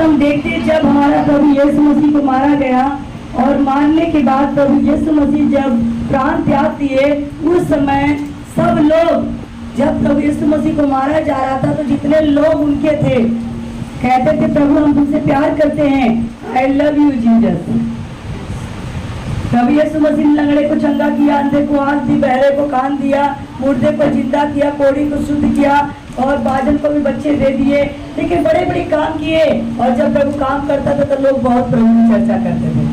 हम देखते जब हमारा प्रभु यीशु मसीह को मारा गया और मारने के बाद प्रभु यीशु मसीह जब प्राण त्याग दिए, उस समय सब लोग, जब प्रभु यीशु मसीह को मारा जा रहा था तो जितने लोग उनके थे कहते थे प्रभु हम तुमसे प्यार करते हैं, आई लव यू जीसस। प्रभु यीशु मसीह ने लंगड़े को चंगा किया, अंधे को आंख दी, बहरे को कान दिया, मुर्दे को जिंदा किया, कोढ़ी को शुद्ध किया और बादल को भी बच्चे दे दिए। लेकिन बड़े बड़े काम किए और जब प्रभु काम करता था तो लोग बहुत प्रभु की चर्चा करते थे।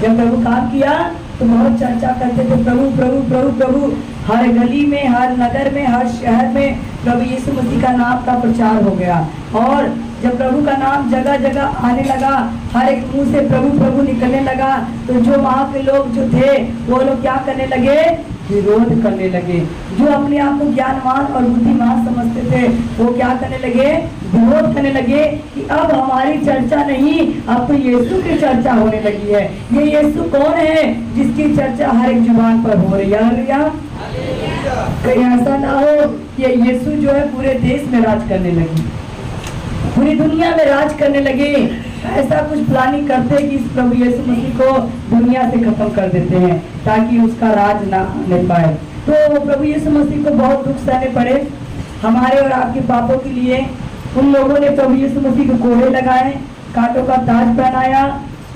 जब प्रभु काम किया तो बहुत चर्चा करते थे, प्रभु प्रभु प्रभु प्रभु। हर गली में, हर नगर में, हर शहर में प्रभु यीशु मसीह का नाम का प्रचार हो गया। और जब प्रभु का नाम जगह जगह आने लगा, हर एक मुंह से प्रभु प्रभु निकलने लगा, तो जो वहाँ के लोग जो थे वो लोग क्या करने लगे? विरोध करने लगे। जो अपने आप को ज्ञानवान और बुद्धिमान समझते थे वो क्या करने लगे? विरोध करने लगे कि अब हमारी चर्चा नहीं, अब तो यीशु की चर्चा होने लगी है। ये यीशु कौन है जिसकी चर्चा हर एक जुबान पर हो रही है? कहीं ऐसा ना हो कि यीशु जो है पूरे देश में राज करने लगी, पूरी दुनिया में राज करने लगे। ऐसा कुछ प्लानिंग करते कि इस प्रभु यीशु मसीह को दुनिया से खत्म कर देते हैं ताकि उसका राज ना आने पाए। तो प्रभु यीशु मसीह को बहुत दुख सहने पड़े हमारे और आपके पापों के लिए। उन लोगों ने प्रभु यीशु मसीह को कोड़े लगाए, कांटों का ताज पहनाया,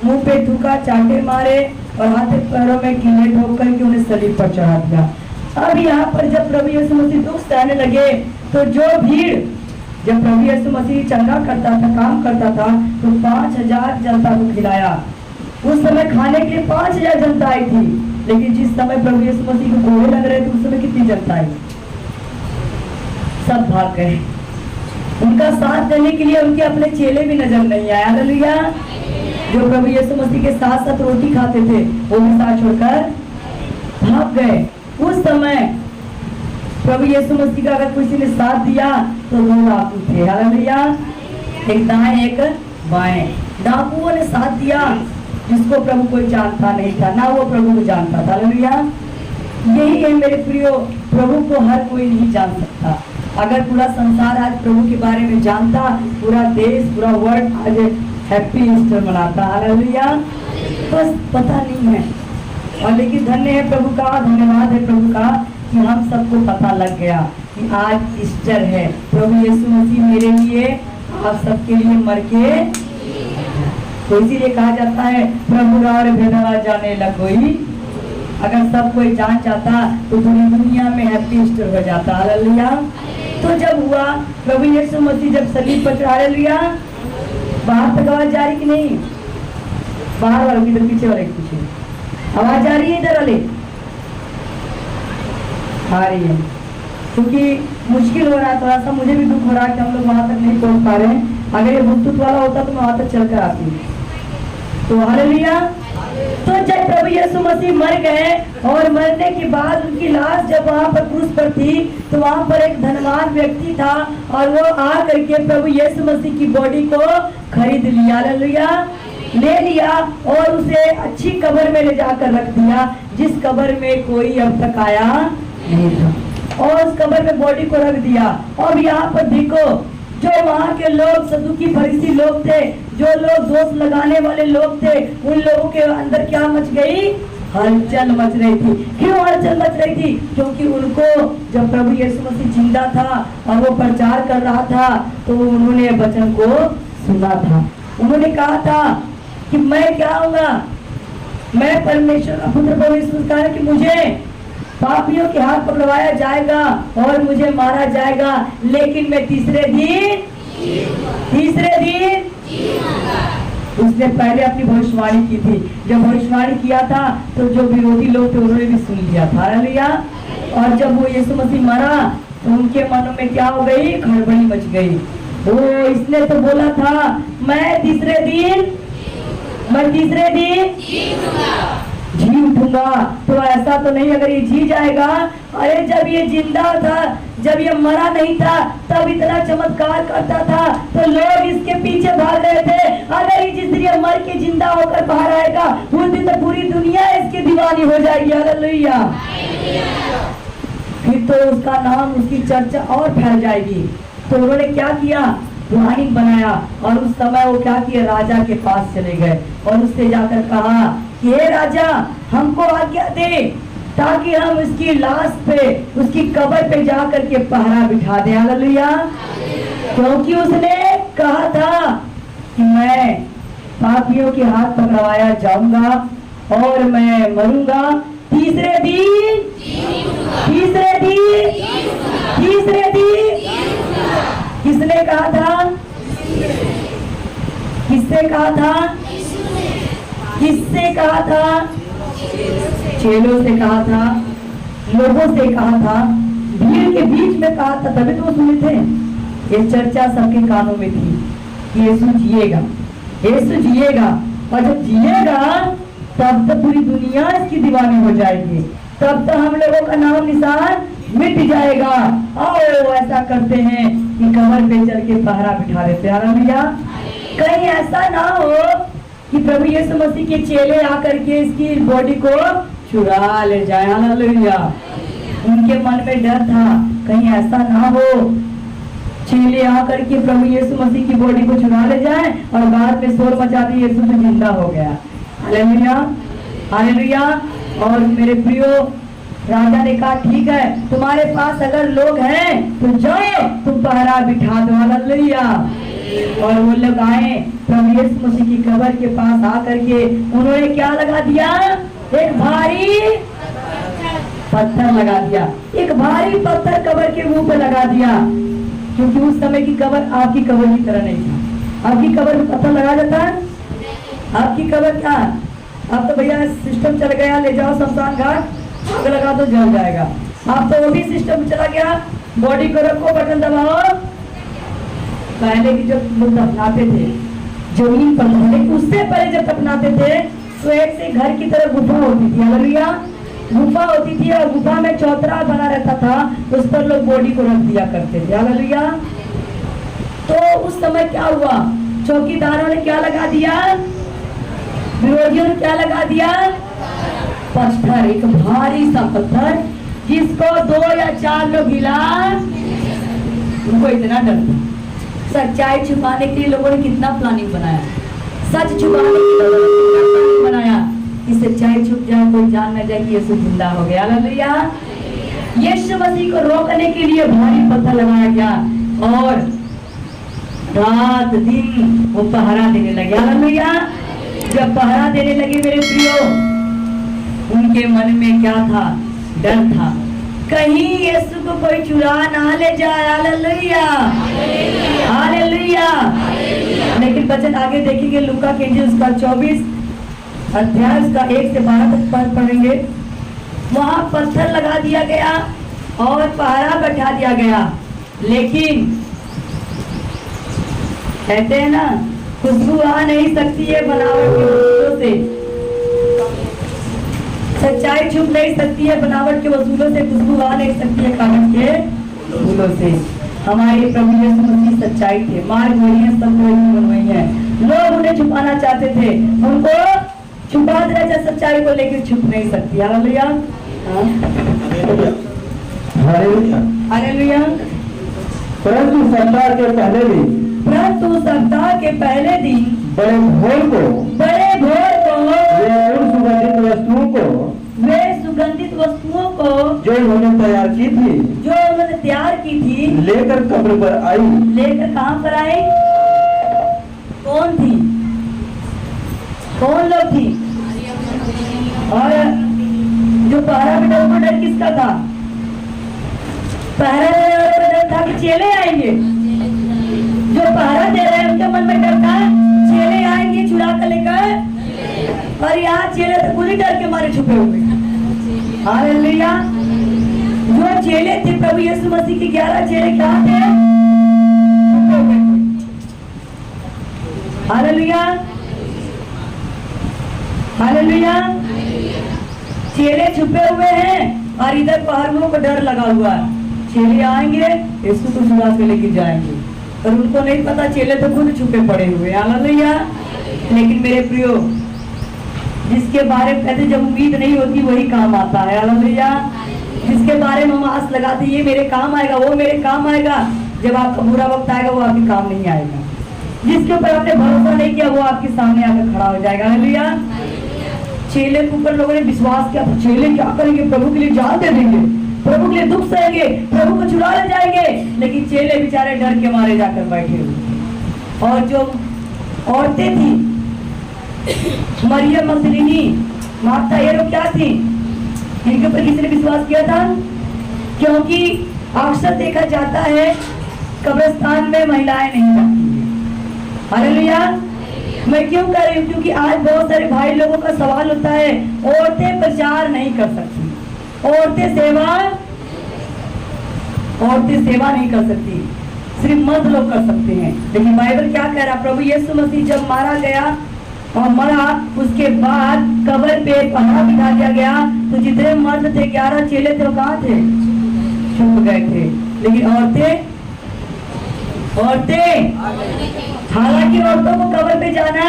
मुंह पे थूका, चांटे मारे और हाथ पैरों में कीले ठोक करके उन्हें सलीब पर चढ़ा दिया। अब यहाँ पर जब प्रभु यीशु मसीह दुख सहने लगे तो जो भीड़, जब प्रभु यीशु मसीह चंगा करता था, काम करता था, तो 5000 जनता को खिलाया। उस समय खाने के लिए 5000 जनता आई थी, लेकिन जिस समय प्रभु यीशु मसीह को कोड़े लग रहे थे उस समय कितनी जनता आई? सब भाग गए। उनका साथ देने के लिए उनके अपने चेले भी नजर नहीं आए। हालेलुया। जो प्रभु यीशु मसीह के साथ साथ रोटी खाते थे वो भी साथ छोड़कर भाग गए। उस समय प्रभु यीशु मसीह का अगर किसी ने साथ दिया तो दो डाकू थे। हालेलुया। एक दाएं एक बाएं। डाकुओं ने साथ दिया जिसको प्रभु कोई जानता नहीं था, ना वो प्रभु को जानता था। हालेलुया। यही है मेरे प्रियो, प्रभु को हर कोई नहीं जान सकता। अगर पूरा संसार आज प्रभु के बारे में जानता, पूरा देश, पूरा वर्ल्ड आज हैप्पी ईस्टर मनाता। हालेलुया। बस पता नहीं है। और लेकिन धन्य है प्रभु का, धन्यवाद है प्रभु का कि हम सबको पता लग गया कि आज ईस्टर है। प्रभु यीशु मसीह मेरे लिए, आप सबके लिए मर के, तो इसीलिए कहा जाता है प्रभु और भेदवा जाने लगोई। अगर सब कोई जान जाता तो पूरी दुनिया में हैप्पी ईस्टर हो जाता। हालेलुया। तो जब हुआ प्रभु यीशु मसीह जब सलीब पर चढ़ा, हालेलुया, बाहर तक आवाज जा रही कि नहीं? बाहर वालों की, पीछे वाले की पीछे आवाज आ रही है? इधर वाले आ रही है, क्योंकि मुश्किल हो रहा है थोड़ा सा। मुझे भी दुख हो रहा है कि हम लोग वहां तक नहीं पहुंच पा रहे हैं। अगर ये ब्लूटूथ वाला होता तो मैं वहां तक चलकर आती। तो हालेलुया। तो जब प्रभु यीशु मसीह मर गए और मरने के बाद उनकी लाश जब वहां पर क्रूस पर थी तो वहां पर एक धनवान व्यक्ति था और वो आ करके प्रभु यीशु मसीह की बॉडी को खरीद लिया। हालेलुया। ले लिया और उसे अच्छी कब्र में ले जाकर रख दिया, जिस कब्र में कोई अब तक आया नहीं था। और उस कब्र में बॉडी को रख दिया। और यहाँ पर देखो, जो वहाँ के लोग, सदुकी फरीसी लोग थे, जो लोग दोष लगाने वाले लोग थे, उन लोगों के अंदर क्या मच गई? हलचल मच रही थी। क्यों हलचल मच रही थी? क्योंकि उनको जब प्रभु यीशु मसीह जिंदा था और वो प्रचार कर रहा था तो उन्होंने वचन को सुना था। उन्होंने कहा था कि मैं क्या आऊंगा, मैं परमेश्वर का पुत्र प्रभु यीशु कहा कि मुझे पापियों के हाथ पकड़वाया जाएगा और मुझे मारा जाएगा, लेकिन मैं तीसरे दिन उसने पहले अपनी भविष्यवाणी की थी। जब भविष्यवाणी किया था तो जो विरोधी लोग थे उन्होंने भी सुन लिया था। हालेलुया। और जब वो यीशु मसीह मरा तो उनके मनों में क्या हो गई? खड़बड़ी मच गई। वो इसने तो बोला था मैं तीसरे दिन जी उठूंगा। तो ऐसा तो नहीं, अगर ये जी जाएगा। अरे जब ये जिंदा था, जब ये मरा नहीं था, तब इतना चमत्कार करता था तो लोग इसके पीछे भाग रहे थे। अगर ये जिस दिन ये मर के जिंदा होकर बाहर आएगा उस दिन तो पूरी दुनिया इसकी दीवानी हो जाएगी। हालेलुया। फिर तो उसका नाम, उसकी चर्चा और फैल जाएगी। तो उन्होंने क्या किया? प्लानिंग बनाया और उस समय वो क्या किया, राजा के पास चले गए और उससे जाकर कहा कि हे राजा, हमको आज्ञा दे ताकि हम उसकी लाश पे, उसकी कब्र पे जा करके पहरा बिठा दें। हालेलुया। क्योंकि उसने कहा था कि मैं पापियों के हाथ पकड़वाया जाऊंगा और मैं मरूंगा, तीसरे दिन किसने कहा था? किससे कहा था? किससे कहा था? चेलों से कहा था, लोगों से कहा था, भीड़ के बीच में कहा था, तभी तो सुने थे। ये चर्चा सबके कानों में थी कि यीशु जिएगा, यीशु जिएगा, और जब जिएगा तब तो पूरी दुनिया इसकी दीवानी हो जाएगी, तब तो हम लोगों का नाम निशान मिट जाएगा। और ऐसा करते हैं कि कमर पे चल के पहरा बिठा देते हैं। हालेलुया। कहीं ऐसा ना हो कि प्रभु यीशु मसीह के चेले आकर के इसकी बॉडी को चुरा ले जाए। हालेलुया। उनके मन में डर था कहीं ऐसा ना हो चेले आकर के प्रभु यीशु मसीह की बॉडी को चुरा ले जाए और बाद में शोर मचा दी, यीशु तो जिंदा हो गया। Hallelujah, hallelujah. और मेरे प्रियो, राजा ने कहा ठीक है, तुम्हारे पास अगर लोग हैं तो जाओ, तुम पहरा बिठा दो। हालेलुया। और वो लोग आए प्रभु यीशु मसीह की कब्र के पास आकर के उन्होंने क्या लगा दिया? एक भारी पत्थर लगा दिया, एक भारी पत्थर कब्र के मुंह पे लगा दिया, क्योंकि उस समय की कब्र आपकी कब्र की तरह नहीं थी। आपकी कब्र में पत्थर लगा जाता है, आपकी कब्र क्या, अब तो भैया सिस्टम चल गया, ले जाओ शमशान घाट, आग लगा तो जल जाएगा। आप तो वो भी सिस्टम चला गया, बॉडी को रखो, बटन दबाओ। पहले की जब लोग दफनाते थे जमीन पर, उससे पहले जब दफनाते थे तो एक से घर की तरह गुफा होती थी। हालेलुया। गुफा होती थी और गुफा में चौतरा बना रहता था, उस पर लोग बॉडी को रख दिया करते थे। हालेलुया। तो उस समय क्या हुआ, चौकीदारों ने क्या लगा दिया, विरोधियों ने क्या लगा दिया, पत्थर, एक भारी सा पत्थर जिसको 2 या 4 लोग हिला। उनको इतना डर था। सच्चाई छुपाने के लिए लोगों ने कितना प्लानिंग बनाया, सच छुपाने के लिए प्लानिंग बनाया कि सच्चाई छुप जाए, कोई जान न जाए कि यीशु जिंदा हो गया। हालेलुया। यीशु मसीह को रोकने के लिए भारी पत्थर लगाया गया और रात दिन वो पहरा देने लगे। हालेलुया। जब पहरा देने लगे मेरे प्रियो, उनके मन में क्या था, डर था, कहीं यीशु को कोई चुरा ना ले जाए। Hallelujah, hallelujah. लेकिन वचन आगे देखेंगे, लूका के इंजील उसका 24 अध्याय उसका 1 से 12 तक पढ़ेंगे। वहां पत्थर लगा दिया गया और पहरा बैठा दिया गया, लेकिन कहते हैं ना, खुशबू आ नहीं सकती है बनावट के वसूलों से, सच्चाई छुप नहीं सकती है बनावट के वसूलों से, खुशबू आ नहीं सकती है कागज के फूलों से। हमारे प्रभु यीशु मसीह सच्चाई थे, मार्ग वही है, सब वही है। लोग उन्हें छुपाना चाहते थे, उनको छुपा देना चाहे सच्चाई को, लेकिन छुप नहीं सकती। Hallelujah, hallelujah. परंतु सप्ताह के पहले दिन, परंतु सप्ताह के पहले दिन बड़े भोर को वे सुगंधित वस्तुओं को जो उन्होंने तैयार की थी लेकर कब्र पर आई। लेकर कहाँ पर आए? कौन थी, कौन लोग थी? और जो पहरा बिठा उनको डर किसका था? पहरा देने वाले को डर था कि चेले आएंगे। जो पहरा दे रहे हैं उनके मन में डर था चेले आएंगे चुरा कर लेकर, और यहाँ चेले तो पूरी डर के मारे छुपे हुए। हालेलुया। जो चेले थे प्रभु यीशु मसीह के 11 चेले क्या थे? Hallelujah, hallelujah. चेले छुपे हुए हैं और इधर पहाड़ों को डर लगा हुआ है, चेले आएंगे यीशु को चुरा के लेके जाएंगे, और उनको नहीं पता चेले तो खुद छुपे पड़े हुए। हालेलुया। लेकिन मेरे प्रियो, जिसके बारे में कहते जब उम्मीद नहीं होती वही काम आता है। हालेलुया। जिसके बारे में हम आस लगाते ये मेरे काम आएगा, वो मेरे काम आएगा, जब आपका बुरा वक्त आएगा वो आपके काम नहीं आएगा। जिसके ऊपर आपने भरोसा नहीं किया वो आपके सामने आकर खड़ा हो जाएगा। हालेलुया। चेले के ऊपर लोगों ने विश्वास किया, तो चेले क्या करेंगे? प्रभु के लिए जान दे देंगे, प्रभु के लिए दुख सहेंगे, प्रभु को छुड़ा ले जाएंगे। लेकिन चेले बेचारे डर के मारे जाकर बैठे हुए। और जो औरतें थी, मरियम मगदलीनी, मार्था, ये लोग क्या थी? इनके ऊपर किसी ने विश्वास किया था? क्योंकि अक्सर देखा जाता है कब्रिस्तान में महिलाएं नहीं जाती हैं। हालेलुया। मैं क्यों कह रही हूँ? क्योंकि आज बहुत सारे भाई लोगों का सवाल होता है, औरतें प्रचार नहीं कर सकती, औरतें सेवा नहीं कर सकती, सिर्फ मर्द लोग कर सकते हैं। लेकिन बाइबल क्या कह रहा? प्रभु यीशु मसीह जब मारा गया और मरा, उसके बाद कब्र पे पहाड़ बिठा दिया गया, तो जितने मर्द थे 11 चेले थे वो कहाँ थे? छुप गए थे। लेकिन औरतें, हालांकि औरतों को कब्र पे जाना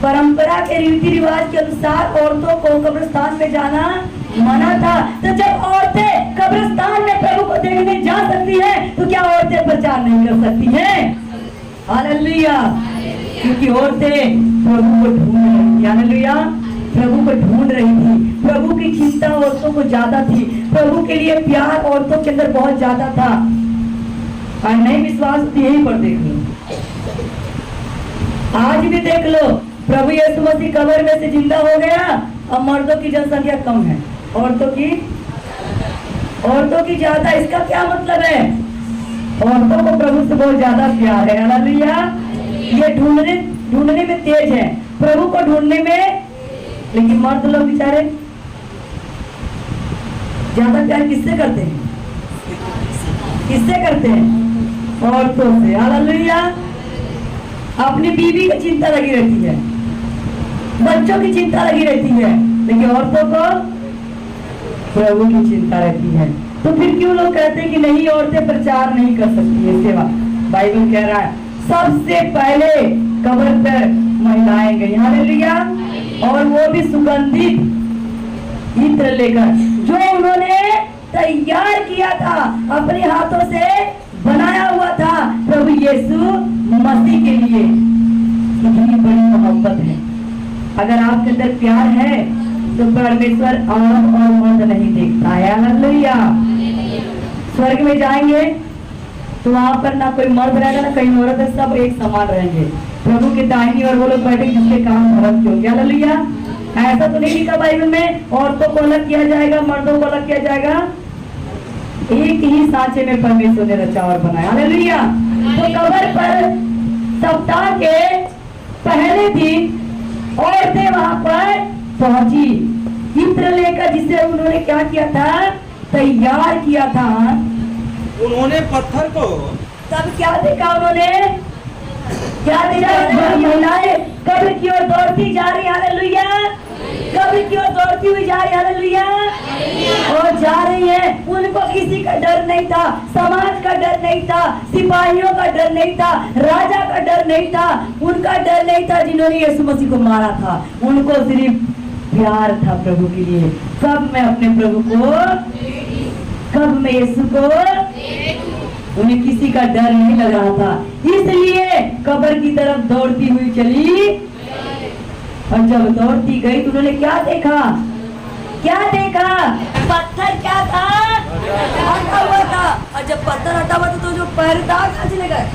परंपरा के रीति रिवाज के अनुसार औरतों को कब्रिस्तान में जाना मना था। तो जब औरतें कब्रिस्तान में प्रभु को देखने जा सकती हैं, तो क्या औरतें प्रचार नहीं कर सकती हैं? हालेलुया। क्योंकि औरतें प्रभु को ढूंढ रही थी। हालेलुया। प्रभु को ढूंढ रही थी। प्रभु की चिंता औरतों को ज्यादा थी, प्रभु के लिए प्यार औरतों के अंदर बहुत ज्यादा था। और नहीं विश्वास तो यहीं पर देख लो, आज भी देख लो, प्रभु यीशु मसीह कब्र में से जिंदा हो गया और मर्दों की जनसंख्या कम है, औरतों की ज्यादा। इसका क्या मतलब है? औरतों को प्रभु से बहुत ज्यादा प्यार है। हालेलुया। ये ढूंढने में तेज है, प्रभु को ढूंढने में। लेकिन मर्द लोग बेचारे ज्यादा प्यार किससे करते हैं? किससे करते हैं? औरतों से। हालेलुया। अपनी बीवी की चिंता लगी रहती है, बच्चों की चिंता लगी रहती है, लेकिन औरतों को प्रभु की चिंता रहती है। तो फिर क्यों लोग कहते हैं कि नहीं, औरतें प्रचार नहीं कर सकती है, सेवा? बाइबल कह रहा है सबसे पहले कब्र पर महिलाएं गई। हालेलुया। और वो भी सुगंधित इत्र लेकर, जो उन्होंने तैयार किया था, अपने हाथों से बनाया हुआ था प्रभु यीशु मसीह के लिए। कितनी बड़ी मोहब्बत है। अगर आपके अंदर प्यार है तो परमेश्वर औरत और मर्द नहीं देखता है। हालेलुया। स्वर्ग में जाएंगे तो वहां पर ना कोई मर्द रहेगा ना कहीं औरत है, सब एक समान रहेंगे। प्रभु के दाहिनी और वो लोग बैठे जिसके काम भरत होंगे। हालेलुया। ऐसा तो नहीं लिखा बाइबल में औरतों को अलग किया जाएगा, मर्दों को अलग किया जाएगा। एक ही सांचे में परमेश्वर ने रचा और बनाया। हालेलुया। तो कब्र पर सप्ताह के पहले दिन औरतें वहां पर पहुंची इत्र लेकर, जिसे उन्होंने क्या किया था? तैयार किया था। उन्होंने पत्थर को, तब क्या देखा उन्होंने? क्या देखा? महिलाएं कब्र की ओर दौड़ती जा रही। हालेलुया। कब्र की ओर दौड़ती हुई जा रही। हालेलुया। और जा रही है, उनको किसी का डर नहीं था, समाज का डर नहीं था, सिपाहियों का डर नहीं था, राजा का डर नहीं था, उनका डर नहीं था जिन्होंने यीशु मसीह को मारा था। उनको सिर्फ प्यार था प्रभु के लिए। कब मैं अपने प्रभु को, कब मैं यीशु को, उन्हें किसी का डर नहीं लग रहा था, इसलिए कब्र की तरफ दौड़ती हुई चली। और जब दौड़ती गई तो उन्होंने क्या देखा? क्या देखा? पत्थर क्या था? हटा हुआ था। और जब पत्थर हटा हुआ था तो जो पहरेदार कहाँ चले गए?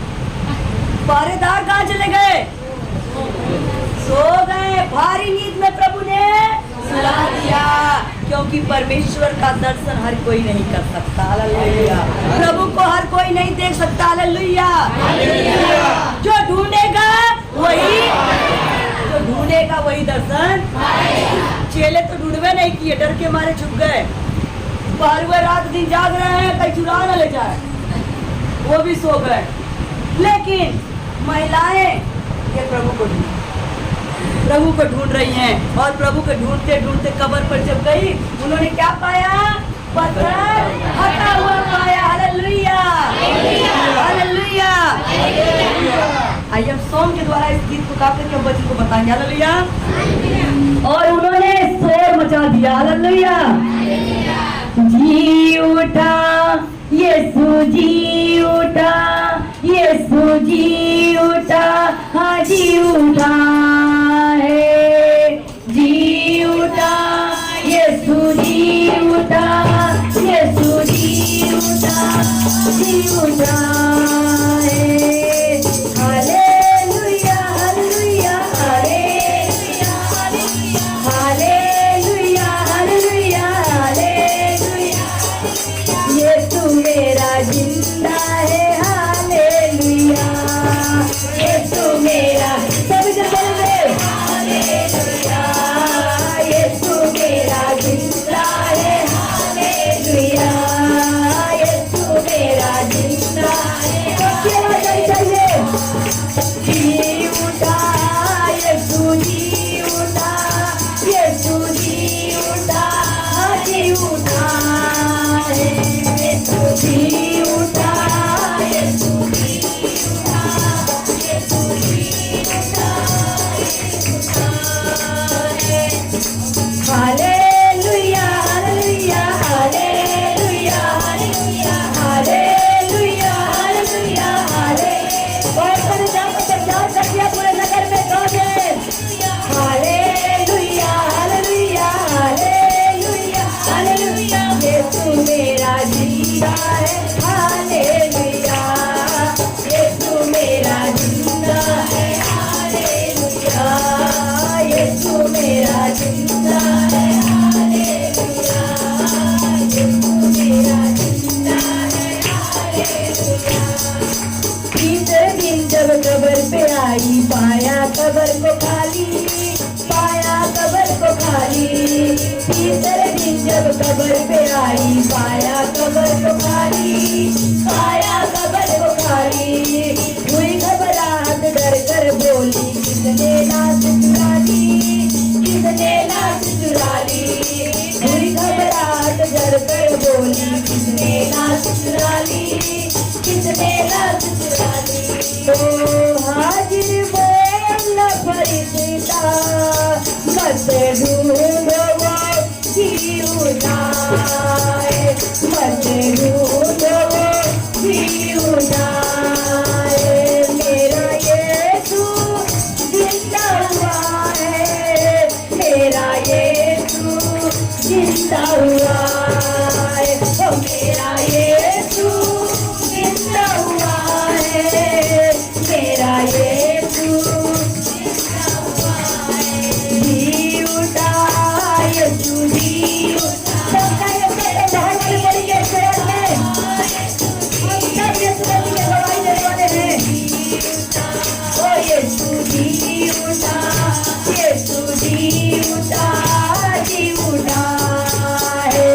पहरेदार कहाँ चले गए? सो गए। भारी नींद में प्रभु ने सुला दिया, क्योंकि परमेश्वर का दर्शन हर कोई नहीं कर सकता। हालेलुया। प्रभु को हर कोई नहीं देख सकता। हालेलुया। जो ढूंढेगा वही दर्शन। चेले तो ढूंढवे नहीं किए, डर के मारे छुप गए। बारहवें रात दिन जाग रहे हैं, कहीं चुरा न ले जाए, वो भी सो गए। लेकिन महिलाएं ये प्रभु को ढूंढ रही हैं, और प्रभु को ढूंढते ढूंढते कब्र पर जब गई, उन्होंने क्या पाया? पत्थर हटा हुआ पाया। हालेलुया। हालेलुया। आइए हम सॉन्ग के द्वारा इस गीत को गा करके बच्चों को बताएंगे। हालेलुया। और उन्होंने शोर मचा दिया। हालेलुया। जी उठा यीशु जी उठा, यीशु जी उठा, हाँ जी उठा है, जी उठा यीशु जी उठा, यीशु जी उठा, जी उठा है। Hallelujah hallelujah hallelujah hallelujah hallelujah hallelujah, Yeshu मेरा जिंदा है, हालेलुया, यीशु मेरा, सब जन बोल रहे हालेलुया, यीशु मेरा जिंदा है, हालेलुया, यीशु मेरा जिंदा है। सबकी आवाज आनी चाहिए। जी उठा यीशु जी उठा, यीशु जी उठा, जी उठा है, यीशु जी उठा, यीशु जी उठा, यीशु जी उठा, उठा है। Hallelujah hallelujah hallelujah hallelujah hallelujah hallelujah hallelujah. और पर जाओ प्रचार कर दिया पूरे नगर में गाओगे। Hallelujah hallelujah hallelujah hallelujah, Yeshu मेरा जिंदा है, हालेलुया, यीशु मेरा जिंदा है, हालेलुया, यीशु मेरा जिंदा है, हालेलुया, यीशु मेरा जिंदा है, हालेलुया। तीसरे दिन जब कब्र पे आई, पाया कब्र को खाली, पाया कब्र को खाली। तीसरे दिन जब कब्र पे आई, पाया कब्र को खाली, पाया कब्र को खाली। हुई घबराहट डर कर बोली, किसने लाश चुरा ली, किसने लाश चुरा ली। हुई घबराहट डर कर बोली, किसने लाश चुरा ली, किसने लाश चुरा ली। तो हाजिर बोल फरिश्ता, मत ढूंढो वो जीवदाए, मत ढूंढो वो जीवदाए। मेरा यीशु जिंदा हुआ है, मेरा यीशु जिंदा हुआ है, ओ मेरा यीशु जिंदा हुआ है, मेरा यीशु जिंदा हुआ है। जी उठा यीशु जी उठा, सबका ये कहते बाहर वाले बोलेंगे शहर में, हम सब यीशु मसीह की गवाही देने वाले हैं। ओ यीशु जी उठा, यीशु जी उठा, जी उठा है।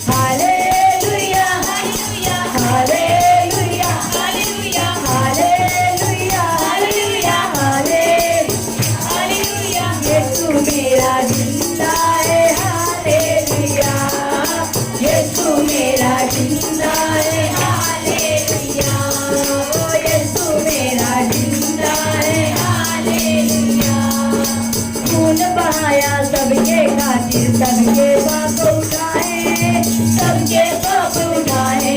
Hallelujah hallelujah hallelujah hallelujah hallelujah hallelujah hallelujah, Yeshu मेरा जिंदा है, हालेलुया, यीशु मेरा जिंदा है, हालेलुया, ओ यीशु मेरा जिंदा है, हालेलुया। खून बहाया सबके खातिर, सबके पाप उठाए, सबके पाप उठाए।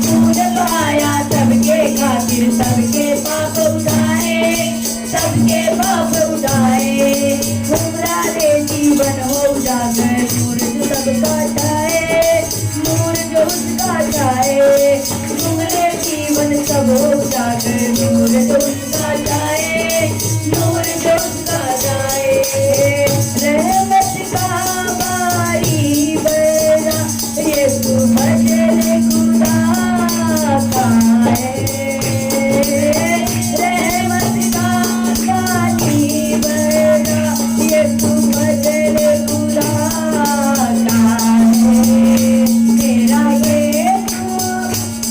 खून बहाया सबके खातिर, सबके पाप उठाए, सबके पाप उठाए। उमरा रे जीवन हो जाकर, नूर जो सबका छाए, नूर जो उसका छाए। उमरे जीवन सब हो जाकर, नूर जो उसका छाए, नूर जो उसका छाए। रहमत का बारी बड़ा, यीशु फजल खुदा का है। रहमत का बारी बड़ा, यीशु फजल खुदा का है। मेरा यीशु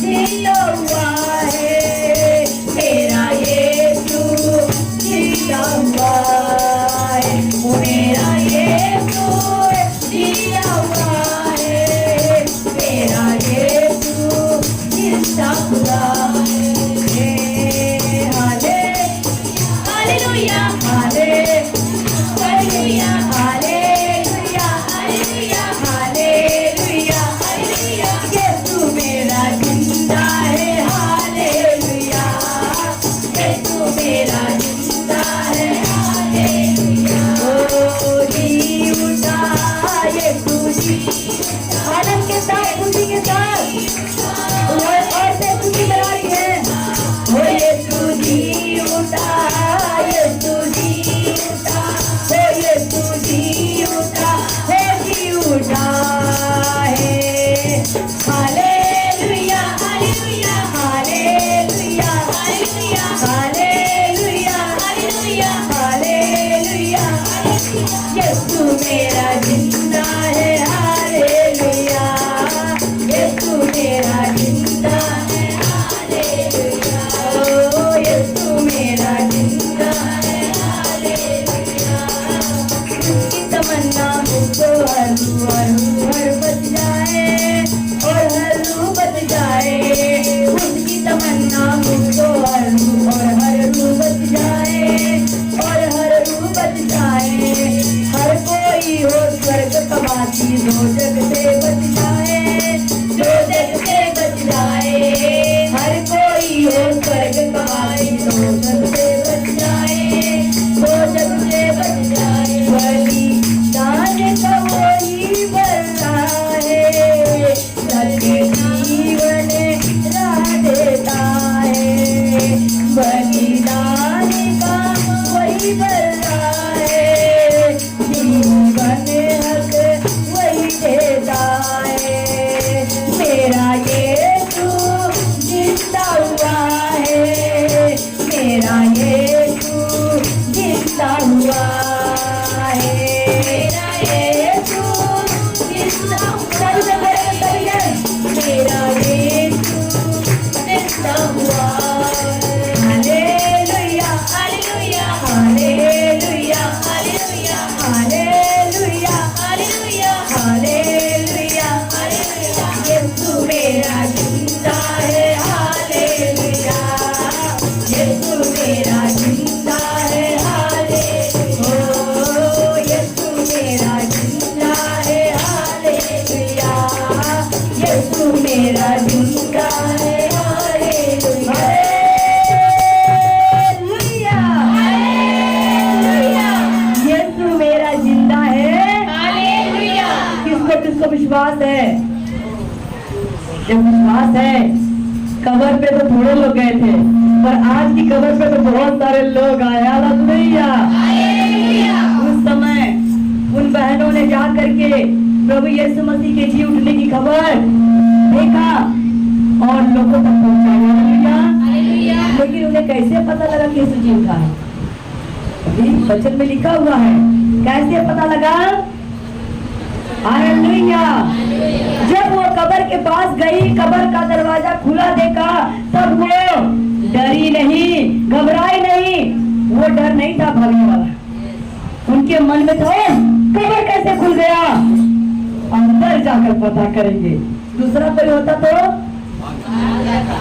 जिंदा हुआ है, मेरा यीशु जिंदा हुआ है, मेरा यीशु जिंदा हुआ है, मेरा यीशु जिंदा हुआ है। Hallelujah hallelujah hallelujah hallelujah hallelujah वही भरता है, जीवन हक वही देता है। मेरा यीशु जिंदा हुआ है, मेरा यीशु जिंदा हुआ है, मेरा यीशु जिंदा हुआ है, मेरा यीशु जिंदा हुआ है। Hallelujah hallelujah hallelujah hallelujah hallelujah hallelujah hallelujah hallelujah, Yeshu मेरा जिंदा है। हालेलुया, यीशु मेरा जिंदा है। हालेलुया, ओ यीशु मेरा जिंदा है। हालेलुया, यीशु मेरा जिंदा है। हालेलुया हालेलुया, यीशु मेरा जिंदा है। हालेलुया, किसको किसको विश्वास है? जब विश्वास है, कब्र पे तो थोड़े लोग गए थे, पर आज की कब्र पे तो बहुत सारे लोग आए। हालेलुया, उस समय उन बहनों ने जा करके प्रभु यीशु मसीह के जी उठने की खबर देखा और लोगों तक पहुंचाया। हालेलुया, लेकिन उन्हें कैसे पता लगा कि यीशु जी उठा है? अभी वचन में लिखा हुआ है, कैसे पता लगा? हालेलुया, जब वो कब्र के पास गई, कब्र का दरवाजा खुला देखा, तब वो डरी नहीं, घबराई नहीं। वो डर नहीं था भागने वाला, उनके मन में था कब्र कैसे खुल गया, अंदर जाकर पता करेंगे। दूसरा कोई होता तो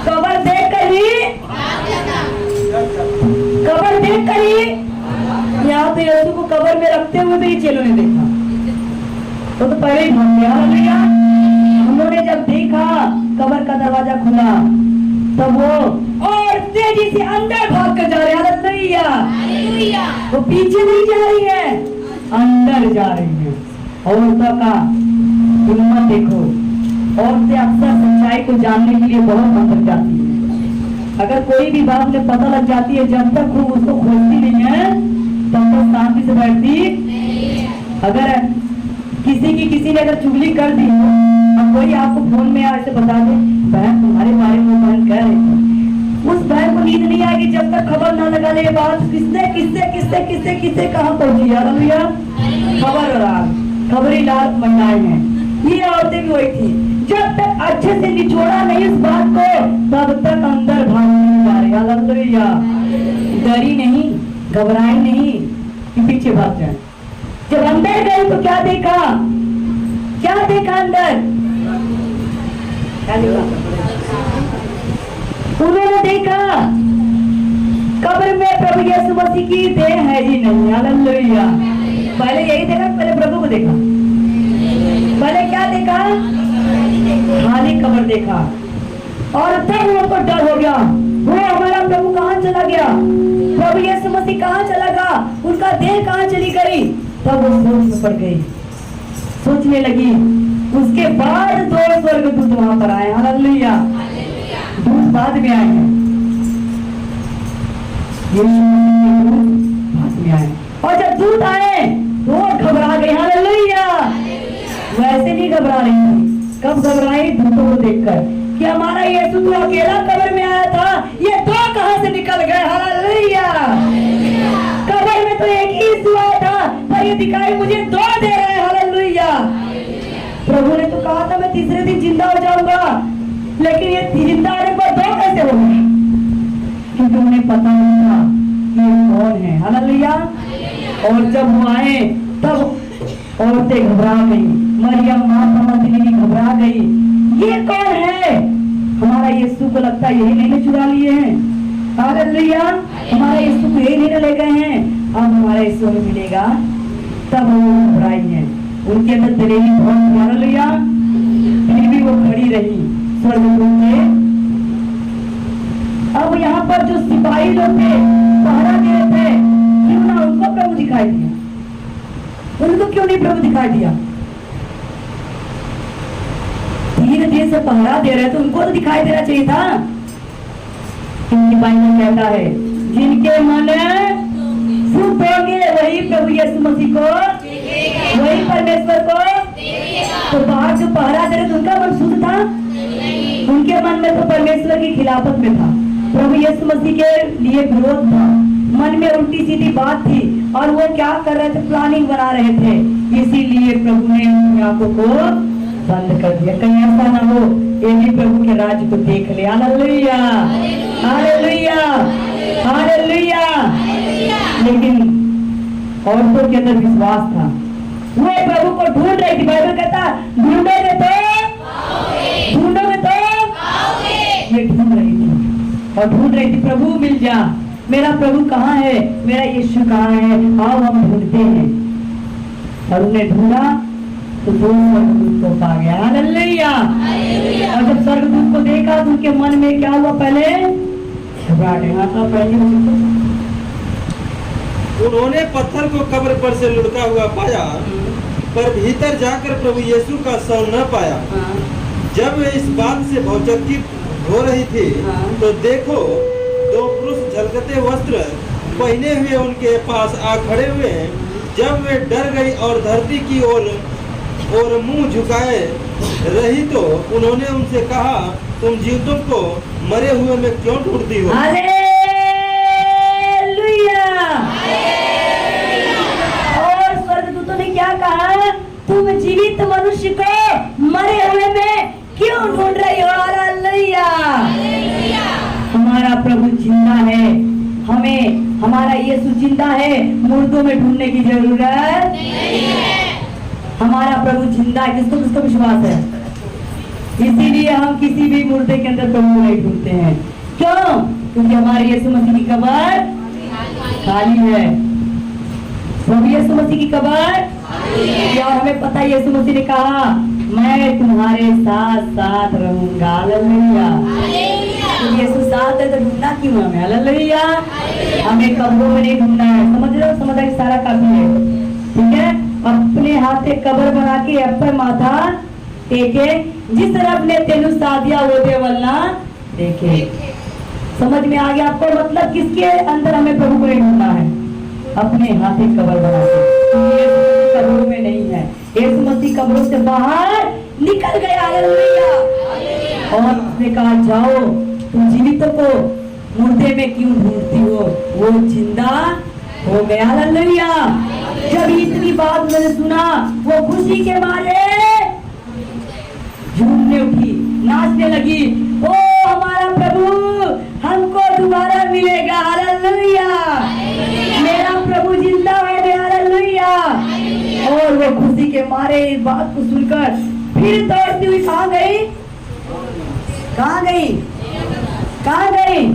कब्र देख कर ही, कब्र देख कर ही, यहाँ तो यीशु को कब्र में रखते हुए भी चेलों ने देखा, तो पहले ही भाग गया। हालेलुया, उन्होंने जब देखा कब्र का दरवाजा खुला, तब वो और तेजी से अंदर भाग कर जा रहे हैं। हालेलुया, वो पीछे नहीं जा रही है, अंदर जा रही है। औरतों का हिम्मत देखो, औरतें अक्सर सच्चाई को जानने के लिए बहुत अंदर जाती है। अगर कोई भी बात में पता लग जाती है, जब तक वो उसको खोलती नहीं है तब तक शांति से बैठती। अगर किसी ने अगर चुगली कर दी हो और कोई आपको फोन में ऐसे बता दे, बहन तुम्हारे बारे में बहन कह रही थी, उस बहन को नींद नहीं आएगी जब तक खबर ना लगा ले बात किसने किससे किससे किससे किससे कहाँ पहुंची। हालेलुया, खबरीदार महिलाएं हैं, ये औरतें भी वही थी। जब तक अच्छे से निचोड़ा नहीं इस बात को, तब तक अंदर भागने जा रही। हालेलुया, डरी नहीं, घबराई नहीं कि पीछे भाग जाए। जब अंदर गई तो क्या देखा? क्या देखा अंदर? क्या देखा? उन्होंने देखा कब्र में प्रभु यीशु मसीह की देह है ही नहीं। हालेलुया, पहले यही देखा, पहले प्रभु को देखा। पहले क्या देखा? खाली कब्र देखा, और तब उनको डर हो गया, वो हमारा प्रभु कहाँ चला गया, प्रभु यीशु मसीह कहाँ चला गया, उनका देह कहाँ चली गई। तब वो सोच में पड़ गई, सोचने लगी। उसके बाद 2 स्वर्गदूत वहां पर आए। हालेलुया, दूत बाद में आए हैं, यीशु मसीह के दूत बाद में आए, और जब दूत आए तो वो घबरा गई। हालेलुया, वैसे नहीं घबरा रही थी, कब घबराई? दूतों को देखकर कि हमारा यीशु तो अकेला कब्र में आया था, ये 2 कहां से निकल गए। हालेलुया, कब्र में तो एक ही यीशु आया था, पर ये दिखाई मुझे 2 दे रहे हैं। हालेलुया, प्रभु ने तो कहा था मैं तीसरे दिन जिंदा हो जाऊंगा, लेकिन ये जिंदा आने पर 2 कैसे हो गए? क्योंकि उन्हें पता नहीं था कि ये कौन है। हालेलुया, और जब वो आए तब औरतें घबरा गई, मरियम माता मदनी घबरा गई, ये कौन है? हमारा यीशु को लगता है यही नहीं चुरा लिए हैं। हालेलुया, हमारा यीशु को यही नहीं ले गए हैं, अब हमारा यीशु हमें मिलेगा। तब वो घबराई है, उनके अंदर दलेरी बहुत थी। हालेलुया, फिर भी वो खड़ी रही स्वर्गदूत ने। अब यहाँ पर जो सिपाही लोग थे, पहरा दे रहे थे, क्यों ना उनको प्रभु दिखाई दिया? उनको क्यों नहीं प्रभु दिखाई दिया? धीरे धीरे से पहरा दे रहे तो उनको तो दिखाई देना चाहिए था। क्योंकि बाइबल कहता है जिनके मन शुद्ध मसीह को, वही परमेश्वर को। तो बाहर जो पहरा दे रहे थे उनका मन शुद्ध था, उनके मन में तो परमेश्वर की खिलाफत में था, प्रभु यीशु मसीह के लिए विरोध था, मन में उल्टी सीधी बात थी और वो क्या कर रहे थे, प्लानिंग बना रहे थे। इसीलिए प्रभु ने उनकी आंखों को बंद कर दिया, कहीं ऐसा ना हो ये भी प्रभु के राज्य को देख ले। Hallelujah, hallelujah, hallelujah. लेकिन औरतों के अंदर विश्वास था, वो प्रभु को ढूंढ रही थी। बाइबल कहता ढूंढोगे तो, ढूंढोगे तो, ये ढूंढ रही थी और ढूंढ रही थी, प्रभु मिल जा, मेरा प्रभु कहाँ है, मेरा यीशु कहाँ है, आओ हम ढूंढते हैं। और उन्हें ढूंढा तो दो स्वर्गदूत को पा गया। हालेलुया। और जब स्वर्गदूत को देखा तो उनके मन में क्या हुआ, पहले घबराहट था, पहले उन्होंने पत्थर को कब्र पर से लुढ़का हुआ पाया, पर भीतर जाकर प्रभु यीशु का शव न पाया। जब वे इस बात से भौचकित हो रही थी तो देखो, दो पुरुष झलकते वस्त्र पहने हुए उनके पास आ खड़े हुए। जब वे डर गई और धरती की ओर मुंह झुकाए रही तो उन्होंने उनसे कहा, तुम जीवितों को मरे हुए में क्यों ढूंढती हो? और स्वर्गदूतों ने क्या कहा, तुम जीवित मनुष्य को मरे हुए में क्यों ढूंढ रही हो? हालेलुया। हमारा प्रभु जिंदा है, हमें हमारा यीशु जिंदा है, मुर्दों में ढूंढने की जरूरत नहीं है। हमारा प्रभु जिंदा है, किसको किसको विश्वास है? इसीलिए हम किसी भी मुर्दे के अंदर प्रभु नहीं ढूंढते हैं। क्यों? क्योंकि हमारे यीशु मसीह की कब्र खाली है। प्रभु यीशु मसीह की कब्र और हमें पता है, यीशु मसीह ने कहा मैं तुम्हारे साथ साथ रहूंगा। हालेलुया। यीशु साथ है तो ढूंढना क्यों हमें? हालेलुया। हमें कब्रों में नहीं ढूंढना है, समझ रहे हो? समझ कि सारा काफी है, ठीक है। अपने हाथे कब्र बना के अपर माथा टेके, जिस रब ने तेनु सादिया वो देवलना देखे। समझ में आ गया आपको? मतलब किसके अंदर हमें प्रभु को नहीं ढूंढना है, अपने हाथे कब्र बना के। कब्रों में नहीं है, यीशु मसीह कब्रों से बाहर निकल गया। हालेलुया। और उसने कहा जाओ, तुम जीवितों को मुर्दे में क्यों ढूंढती हो, वो जिंदा हो गया। हालेलुया। जब इतनी बात मैंने सुना, वो खुशी के मारे झूमने उठी, नाचने लगी। ओ हमारा प्रभु हमको दोबारा मिलेगा। हालेलुया। मेरा प्रभु जिंदा है। हालेलुया। और वो खुशी के मारे इस बात को सुनकर फिर दौड़ती हुई कहाँ गई? कहाँ गई? कहाँ गई?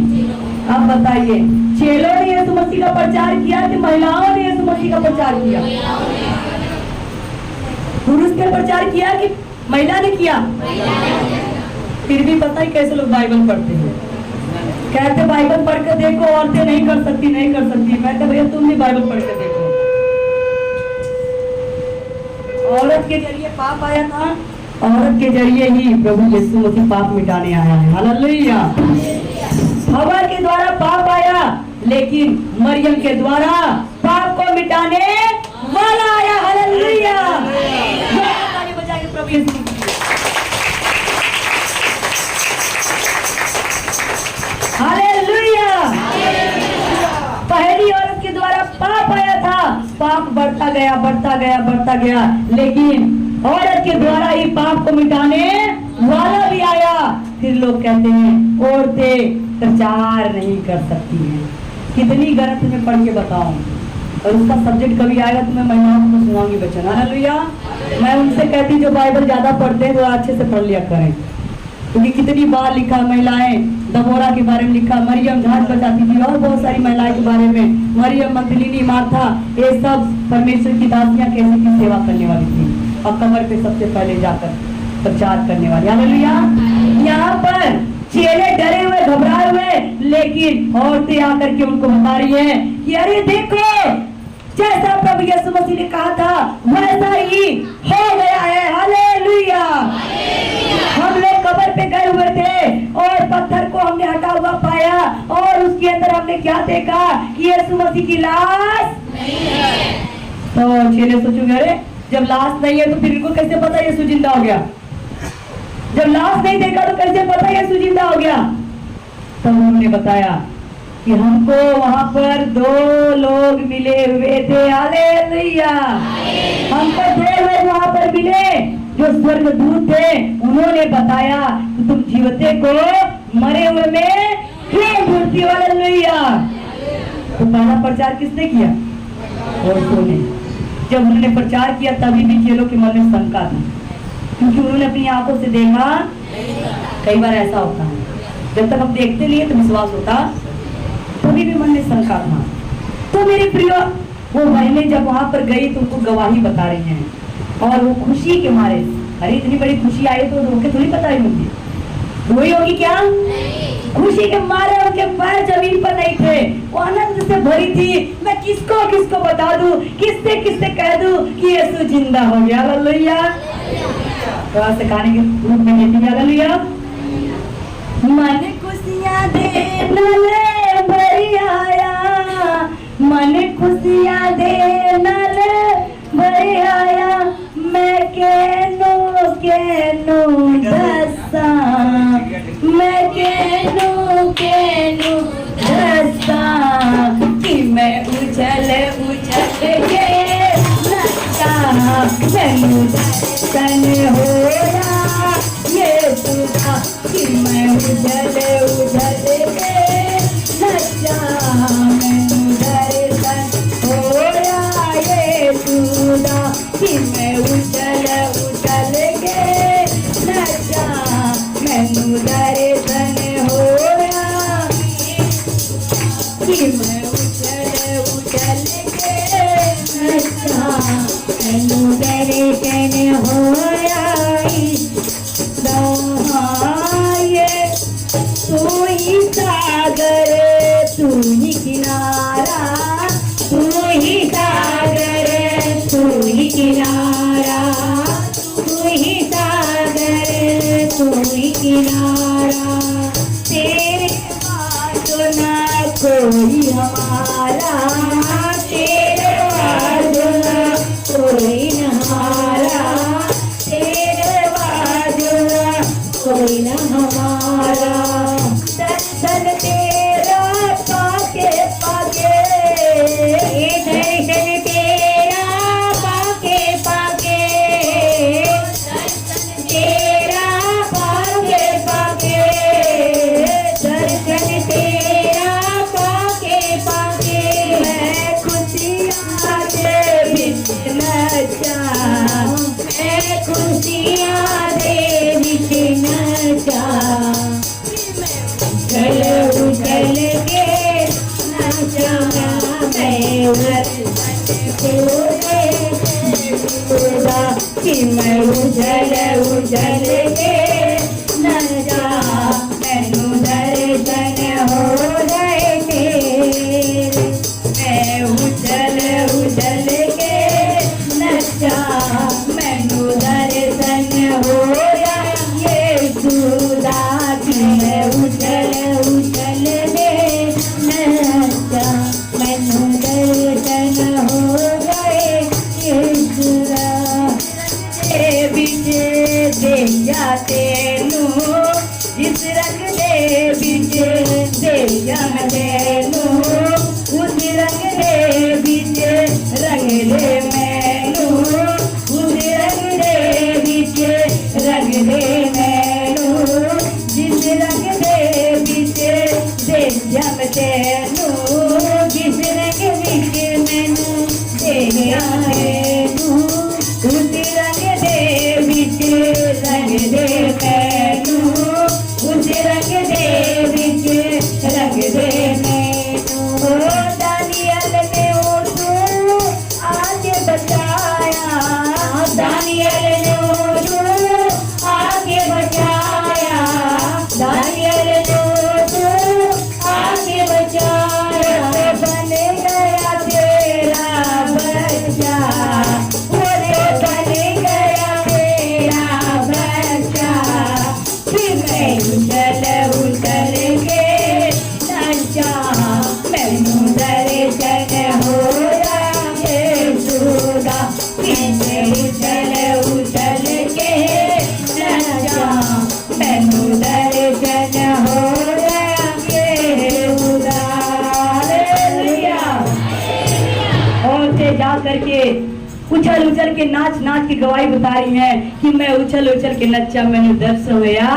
अब बताइए, चेलों ने यीशु मसीह का प्रचार किया कि महिलाओं ने यीशु मसीह का प्रचार किया? पुरुष ने प्रचार किया कि महिला ने किया? फिर भी पता ही कैसे लोग बाइबल पढ़ते हैं, कहते बाइबल पढ़ कर देखो, औरतें नहीं कर सकती, नहीं कर सकती। मैं कहता भैया तुम भी बाइबल पढ़ कर देखो। औरत के जरिए पाप आया था, औरत के जरिए ही प्रभु यीशु मसीह पाप मिटाने आया है। हालेलुया। हवा के द्वारा पाप आया, लेकिन मरियम के द्वारा पाप को मिटाने वाला आया। हालेलुया। बजाएंगे प्रभु यीशु मसीह। हालेलुया। पहली औरत के द्वारा पाप आया था, पाप बढ़ता गया, बढ़ता गया, बढ़ता गया, लेकिन औरत के द्वारा ही पाप को मिटाने वाला भी आया। फिर लोग कहते हैं औरतें प्रचार नहीं कर सकती हैं। कितनी गलत में पढ़ के बताऊं, और उसका सब्जेक्ट कभी आएगा तो मैं महिलाओं को सुनाऊंगी बच्चन। हालेलुया। मैं उनसे कहती जो बाइबल ज्यादा पढ़ते हैं वो अच्छे से पढ़ लिया करें, क्योंकि कितनी बार लिखा महिलाएं, दबोरा के बारे में लिखा, मरियम झांझ बजाती थी, और बहुत सारी महिलाएं के बारे में, मरियम मगदलीनी, मार्था, ये सब परमेश्वर की दासियां कैसे की सेवा करने वाली थी और कमर पे सबसे पहले जाकर प्रचार करने वाली। हालेलुया। यहाँ पर चेले डरे हुए, घबराए हुए, लेकिन औरतें आकर के उनको बता रही है कि अरे देखो, जैसा प्रभु यीशु मसीह ने कहा था वैसा ही हो गया है। हालेलुया। हम लोग कब्र पे गए हुए थे और पत्थर को हमने हटा हुआ पाया, और उसके अंदर हमने क्या देखा कि यीशु मसीह की लाश नहीं है। तो चेले सोचूंगे अरे जब लाश नहीं है तो फिर इनको कैसे पता यीशु जिंदा हो गया, जब लाश नहीं देखा तो कैसे पता यीशु जिंदा हो गया। तब उन्होंने बताया कि हमको वहां पर 2 लोग मिले हुए थे, हालेलुया। हमको 2 लोग वहां पर मिले जो स्वर्गदूत थे, उन्होंने बताया कि तुम जीवते को मरे हुए में क्यों ढूंढती हो, हालेलुया। तो पहला प्रचार किसने किया? और ने। जब उन्होंने प्रचार किया तभी भी चेलों के मन में शंका थी, क्योंकि उन्होंने अपनी आंखों से देखा। कई बार ऐसा होता है, जब तक हम देखते नहीं तो विश्वास होता, तभी भी मन में शंका था। तो मेरे प्रिय, वो बहनें जब वहां पर गई तो उनको गवाही बता रही हैं, और वो खुशी के मारे, अरे इतनी बड़ी खुशी आई तो रोके थोड़ी बताई होगी, रोई होगी क्या? खुशी के मारे उनके पैर जमीन पर नहीं थे, वो आनंद से भरी थी। मैं किसको किसको बता दूं, किससे किससे कह दूं कि यीशु जिंदा हो गया, हालेलुया। थोड़ा सा गाने के रूप में कहती है, हालेलुया। मन खुशियां देने ले भरी आया, मन खुशियां देने ले भरी आया, मैं केनो दसा, मैं केनो दसा, कि मैं उछल के नचा, मैनू दर्शन होया यीशु दा, कि मैं उछल के नचा, मैनू दर्शन होया यीशु दा, कि मैं उछल के नचा, मैनू दर्शन होया, कि मैं उछल के नचा, मैनू दर्शन होया। तू ही सागर, तू ही किनारा, तू ही सागर, तू ही किनारा, तू ही सागर, तू ही किनारा, तेरे बाजू ना कोई हमारा, तेरे बाजू ना कोई हमारा, तेरे बाजू ना कोई न हमारा, दर्शन तेरा पाके पाके, दर्शन तेरा पाके पाके, दर्शन तेरा पाके पाके, दर्शन तेरा पाके पाके, मैं खुशियाँ दे बिच नचा, मैं खुशियाँ दे बिच नचा, उछल के नचा, मैं कि मैं उछल के नचा, मैनू दर्शन हो गए तेरे, मैं उछल के नचा, मैनू दर्शन होया यीशु दा, कि मैं उछल के नचा, मैनू दर्शन हो गए यीशु दा। तेरे बिच देया तेनू, जिस रंग दे बिच देया मैं तेनू, उस रंग दे बिच रंग ये जा करके उछल उछल के नाच नाच के गवाही बता रही हैं कि मैं उछल उछल के नच्चा, मैंने दर्शन हुआ।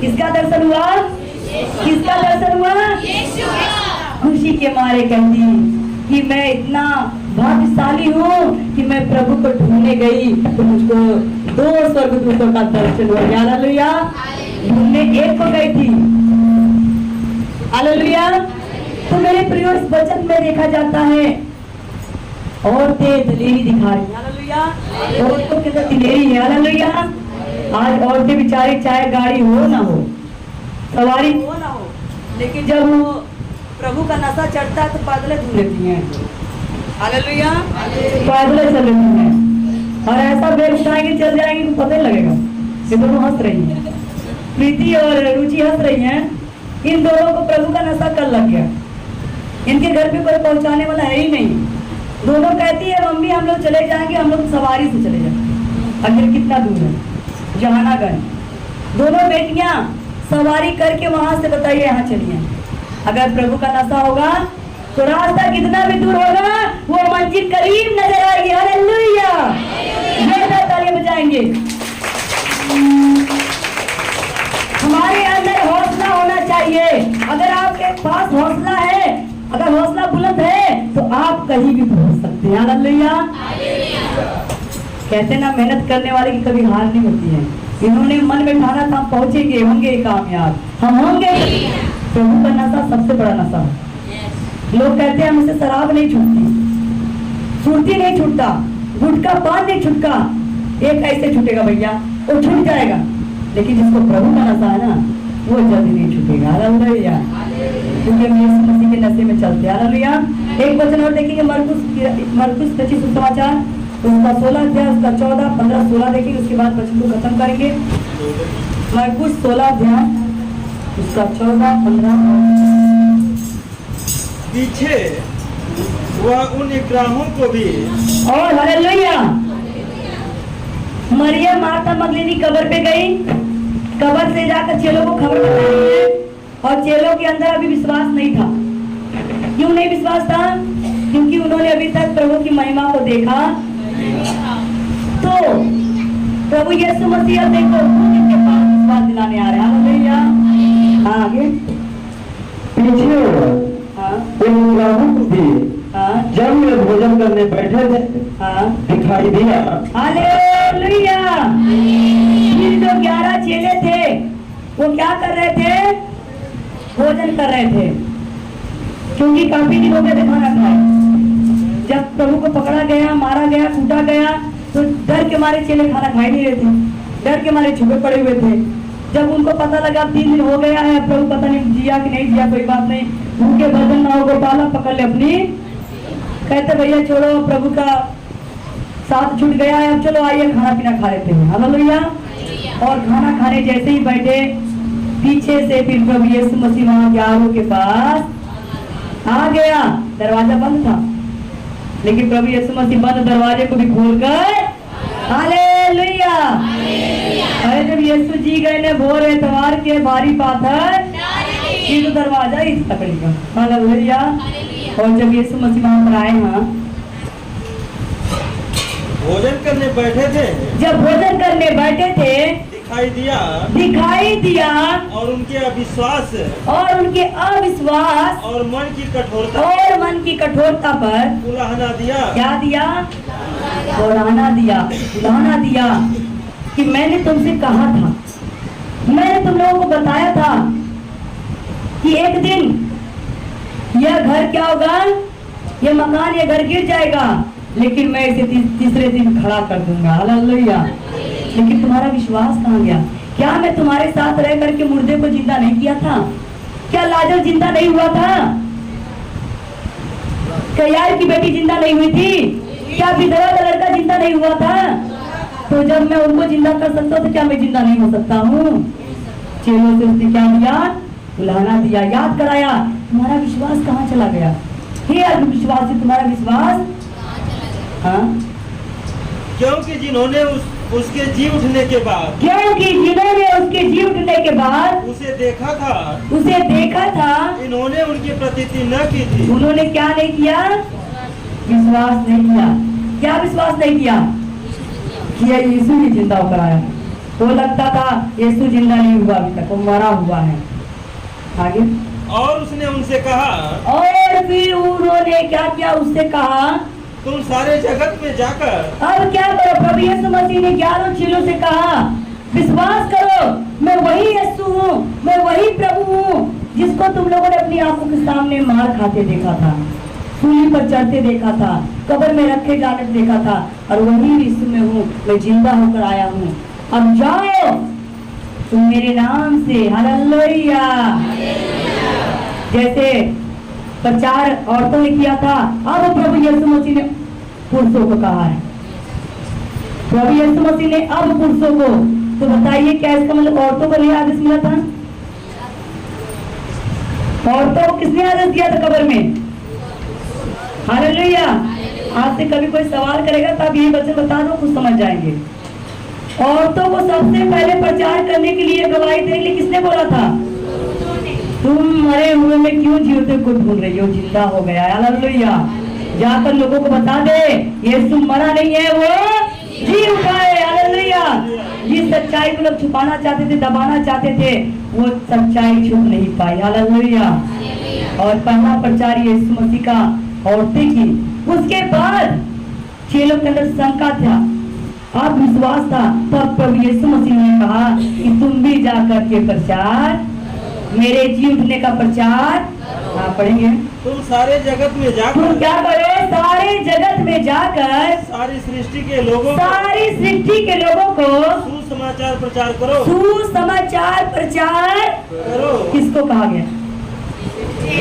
किसका दर्शन हुआ? किसका दर्शन हुआ? खुशी के मारे कहती कि मैं इतना भाग्यशाली हूँ कि मैं प्रभु को ढूंढने गई तो मुझको 2 स्वर्गदूतों का दर्शन हुआ। हालेलुया। ढूंढने एक को गई थी। हालेलुया। तो मेरे प्रियो, इस वचन में देखा जाता है औरतें दलेरी दिखा रही हैं। हालेलुया। औरतों के अंदर दिलेरी है। हालेलुया। आज औरतें बेचारी चाहे गाड़ी हो ना हो, सवारी हो ना हो, लेकिन जब वो प्रभु का नशा चढ़ता है तो पैदल घूम लेती हैं। हालेलुया। पैदल चल लेती हैं और ऐसा बैग उठाएंगे चल जाएंगे तो पता ही लगेगा। ये दोनों हंस रही हैं, प्रीति और रुचि हंस रही हैं। इन दोनों को प्रभु का नशा कल लग गया। इनके घर पे कोई पहुंचाने वाला है ही नहीं। दोनों कहती है मम्मी हम लोग चले जाएंगे, हम लोग सवारी से चले जाएंगे। आखिर कितना दूर है? जहानागंज। दोनों बेटियां सवारी करके वहां से बताइए यहाँ चलिए। अगर प्रभु का नशा होगा तो रास्ता कितना भी दूर होगा वो मंजिल करीब नजर आएगी। हालेलुया। जोरदार ताली बजाएंगे। हमारे अंदर हौसला होना चाहिए। अगर आपके पास हौसला है, अगर हौसला बुलंद है तो आप कहीं भी पहुंच सकते हैं। हालेलुया। कहते ना मेहनत करने वाले की कभी हार नहीं होती है। इन्होंने मन में ठाना था हम पहुंचेंगे, होंगे कामयाब, हम होंगे। प्रभु का नशा सबसे बड़ा नशा है। लोग कहते हैं हमसे शराब नहीं छूटती, सुरती नहीं छूटता, गुटखा पान नहीं छूटता। एक ऐसे छूटेगा भैया, वो छूट जाएगा, लेकिन जिसको प्रभु का नशा है ना वो जल्दी नहीं छूटेगा। हालेलुया। क्योंकि हम यीशु मसीह के नशे में चलते हैं। हालेलुया। एक वचन और देखेंगे, मरकुस रचित सुसमाचार उसका 16 अध्याय उसका 14, 15, 16 देखेंगे, उसके बाद वचन को खत्म करेंगे। मरकुस 16 अध्याय उसका 14, 15। पीछे वह उन इकराहों को भी और हालेलुया। मरियम मार्था मगदलीनी कब्र पे गई, कब्र से जाकर चेलों को खबर बताई है और चेलों के अंदर अभी विश्वास नहीं था। क्यों नहीं विश्वास था? क्योंकि उन्होंने अभी तक प्रभु की महिमा को देखा। तो प्रभु यीशु मसीह देखो इनके पास विश्वास दिलाने आ रहे हैं। हालेलुया। आगे पीछे जब वे भोजन करने बैठे थे दिखाई दिया। हालेलुया। फिर जो 11 चेले थे वो क्या कर रहे थे? भोजन कर रहे थे, क्योंकि काफी दिन हो गए थे खाना खाए। जब प्रभु को पकड़ा गया, मारा गया, कूटा गया तो डर के मारे चेले खाना खा नहीं रहे थे, डर के मारे छुपे पड़े हुए थे। जब उनको पता लगा 3 दिन हो गया है, प्रभु पता नहीं जिया कि नहीं जिया, कोई बात नहीं, भूखे बर्तन ना हो गोपाला पकड़ ले अपनी। कहते भैया छोड़ो, प्रभु का साथ छूट गया है, अब चलो आइए खाना पीना खा लेते हैं। हालेलुया। और खाना खाने जैसे ही बैठे, पीछे से फिर प्रभु यीशु मसीह वहां 11 के पास आ गया। दरवाजा बंद था, लेकिन प्रभु यीशु मसीह बंद दरवाजे को भी खोलकर हालेलुया। अरे जब यीशु जी गए ने भोर एतवार के भारी पाथर ये तो दरवाजा ही पकड़ी का। हालेलुया। और जब यीशु मसीह वहां पर आए, हाँ भोजन करने बैठे थे, जब भोजन करने बैठे थे दिखाई दिया और उनके अविश्वास और मन की कठोरता पर उलाहना दिया। क्या दिया? उलाहना दिया कि मैंने तुमसे कहा था, मैंने तुम लोगों को बताया था कि एक दिन यह घर क्या होगा, यह मकान, यह घर गिर जाएगा, लेकिन मैं इसे तीसरे दिन खड़ा कर दूंगा। हालेलुया। लेकिन तुम्हारा विश्वास कहाँ गया? क्या मैं तुम्हारे साथ रह करके मुर्दे को जिंदा नहीं किया था? क्या लाजर जिंदा नहीं हुआ था? क्या यार की बेटी जिंदा नहीं हुई थी? क्या विधवा का लड़का जिंदा नहीं हुआ था? तो जब मैं उनको जिंदा कर सकता हूँ तो क्या मैं जिंदा नहीं हो सकता हूँ? चेलों से उसने क्या दिया? उलाहना दिया, याद कराया। तुम्हारा विश्वास कहाँ चला गया? हे अविश्वासी, तुम्हारा विश्वास? हाँ, क्योंकि जिन्होंने उसके जी उठने के बाद उसे देखा था, इन्होंने उनकी प्रतीति न की थी। उन्होंने क्या नहीं किया? विश्वास नहीं किया। क्या विश्वास नहीं किया? कि यीशु भी जिंदा होकर आया। वो लगता था यीशु जिंदा नहीं हुआ, अभी तक वो मरा हुआ है। आगे और उसने उनसे कहा, और फिर उन्होंने क्या किया? उससे कहा, तुम सारे जगत में जाकर। अब क्या करो? प्रभु यीशु मसीह ने 11 चेलों से कहा, विश्वास करो मैं वही यीशु हूँ, मैं वही प्रभु हूँ जिसको तुम लोगों ने अपनी आंखों के सामने मार खाते देखा था, सूली पर चढ़ते देखा था, कब्र में रखे जाने देखा था, और वही यीशु में हूँ, मैं जिंदा होकर आया हूँ। अब जाओ तुम मेरे नाम से, हालेलुया। जैसे प्रचार औरतों ने किया था, अब प्रभु यीशु मसीह ने पुरुषों को कहा है। प्रभु यीशु मसीह ने अब पुरुषों को, तो बताइए क्या इसका मतलब औरतों को नहीं आदेश मिला था? औरतों को किसने आदेश दिया था कब्र में? हालेलुया। आज से कभी कोई सवाल करेगा तो आप ये वचन बता दो, कुछ समझ जाएंगे। औरतों को सबसे पहले प्रचार करने के लिए, गवाही देने के लिए किसने बोला था? तुम मरे हुए में क्यों जीवते को ढूंढ रही हो, जिंदा हो गया। हालेलुया। जाकर लोगों को बता दे यीशु मरा नहीं है, वो जी उठा है। हालेलुया। जिस सच्चाई को लोग छुपाना चाहते थे, दबाना चाहते थे, वो सच्चाई छुप नहीं पाई। हालेलुया। और पहला प्रचार यीशु मसीह का औरतें की। उसके बाद चेलों के अंदर शंका था, अब विश्वास था, तब प्रभु यीशु मसीह ने कहा कि तुम भी जाकर के प्रचार, मेरे जी उठने का प्रचार पढ़ेंगे। तुम सारे जगत में जाकर, तुम क्या करो? सारे जगत में जाकर सारी सृष्टि के लोगों को सुसमाचार प्रचार करो। सुसमाचार प्रचार करो। किसको कहा गया?